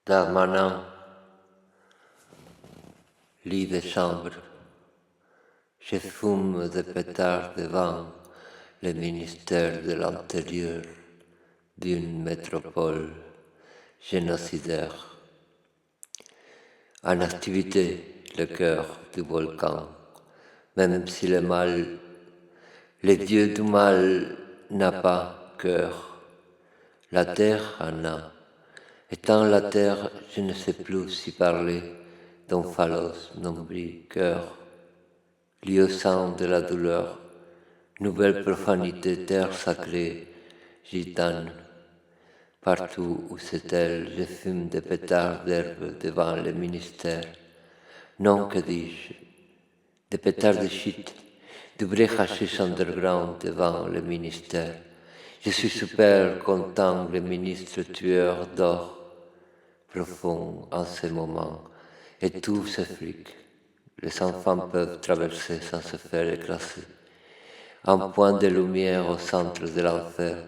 Darmanin, lit de chambre. Je fume des pétards devant le ministère de l'Intérieur d'une métropole génocidaire. En activité, le cœur du volcan, même si le mal, le dieu du mal n'a pas cœur. La terre en a. Étant la terre, je ne sais plus si parler d'omphalos, nombril, cœur, lieu saint de la douleur, nouvelle profanité, terre sacrée, gitane. Partout où c'est elle, je fume des pétards d'herbe devant le ministère. Non, que dis-je, des pétards de shit, du vrai hashish underground devant le ministère. Je suis super content, le ministre tueur dort profond en ce moment, et tout s'effrique. Les enfants peuvent traverser sans se faire écraser. Un point de lumière au centre de l'enfer,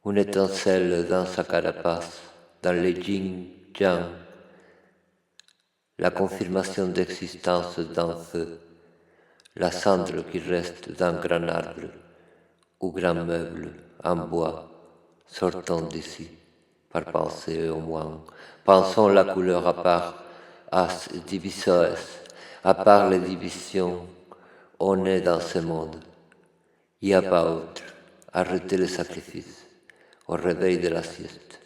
une étincelle dans sa carapace, dans le yin-yang, la confirmation d'existence d'un feu, la cendre qui reste d'un grand arbre ou grand meuble en bois, sortons d'ici, par pensée au moins. Pensons la couleur à part, as divisoes, à part les divisions, on est dans ce monde. Il n'y a pas autre. Arrêtez le sacrifice, au réveil de la sieste.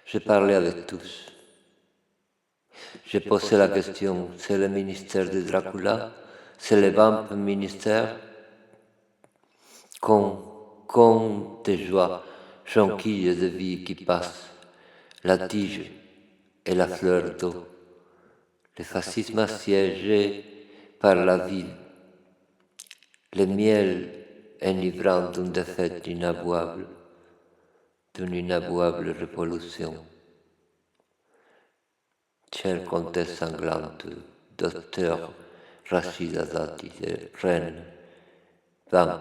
J'ai parlé avec tous. J'ai posé la question, c'est le ministère de Dracula? C'est le vamp ministère? Con de joie, jonquille de vie qui passe, la tige et la fleur d'eau. Le fascisme assiégé par la ville, le miel enivrant d'une défaite inavouable, d'une inavouable révolution. Chère comtesse sanglante, docteur Rachida Dati, reine, vamp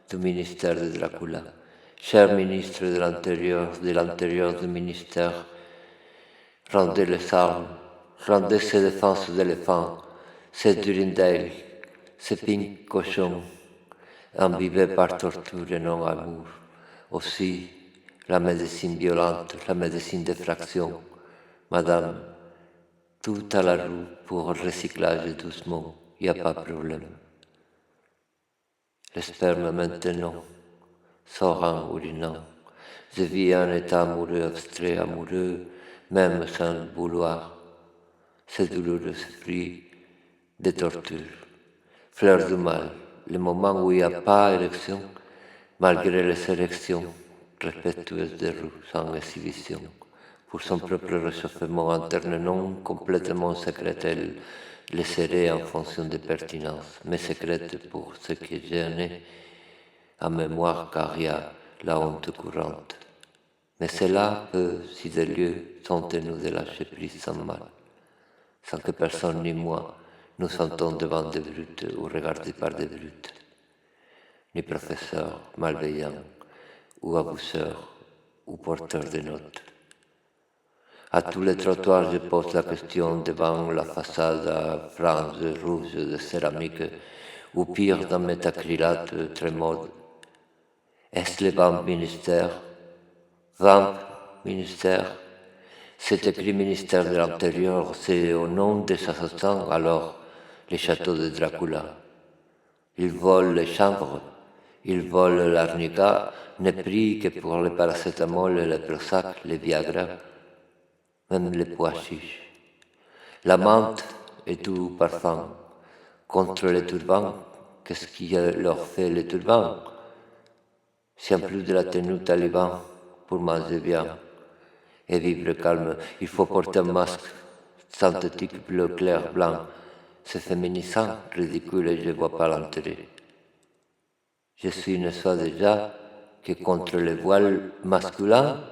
du ministère de Dracula, cher ministre de l'Intérieur du ministère, rendez les armes, rendez ces défenses d'éléphants, ces durindales, ces pink cochons, imbibés par torture et non amour. Aussi, la médecine violente, la médecine d'effraction. Madame, tout à la roue pour recyclage doucement, il n'y a pas de problème. Le sperme maintenant sort en urinant. Je vis un état amoureux, abstrait, amoureux, même sans le vouloir. C'est douloureux, c'est pris de torture. Fleur du mal, le moment où il n'y a pas érection, malgré les érections respectueuses des roues, sans exhibition. Pour son propre réchauffement interne non complètement secrète, elle le serait en fonction de pertinence, mais secrète pour ce qui est gêné en mémoire car il y a la honte courante. Mais cela peut, si des lieux sont tenus de lâcher prise sans mal, sans que personne ni moi nous sentons devant des brutes ou regardés par des brutes, ni professeurs malveillants ou abuseurs ou porteurs de notes. À tous les trottoirs, je pose la question devant la façade à franges rouges de céramique, ou pire d'un métacrylate très mode. Est-ce le vamp ministère? Vamp ministère? C'est écrit ministère de l'Intérieur, c'est au nom des assassins, alors les châteaux de Dracula. Ils volent les chambres, ils volent l'arnica, ne prient que pour le paracétamol, le Prozac, le Viagra, même les pois chiches. La menthe est tout parfum. Contre les turbans, qu'est-ce qui leur fait les turbans? Si en plus de la tenue taliban, pour manger bien et vivre calme, il faut porter un masque synthétique bleu clair blanc. C'est féminisant, ridicule et je ne vois pas l'intérêt. Je suis une fois déjà que contre le voile masculin,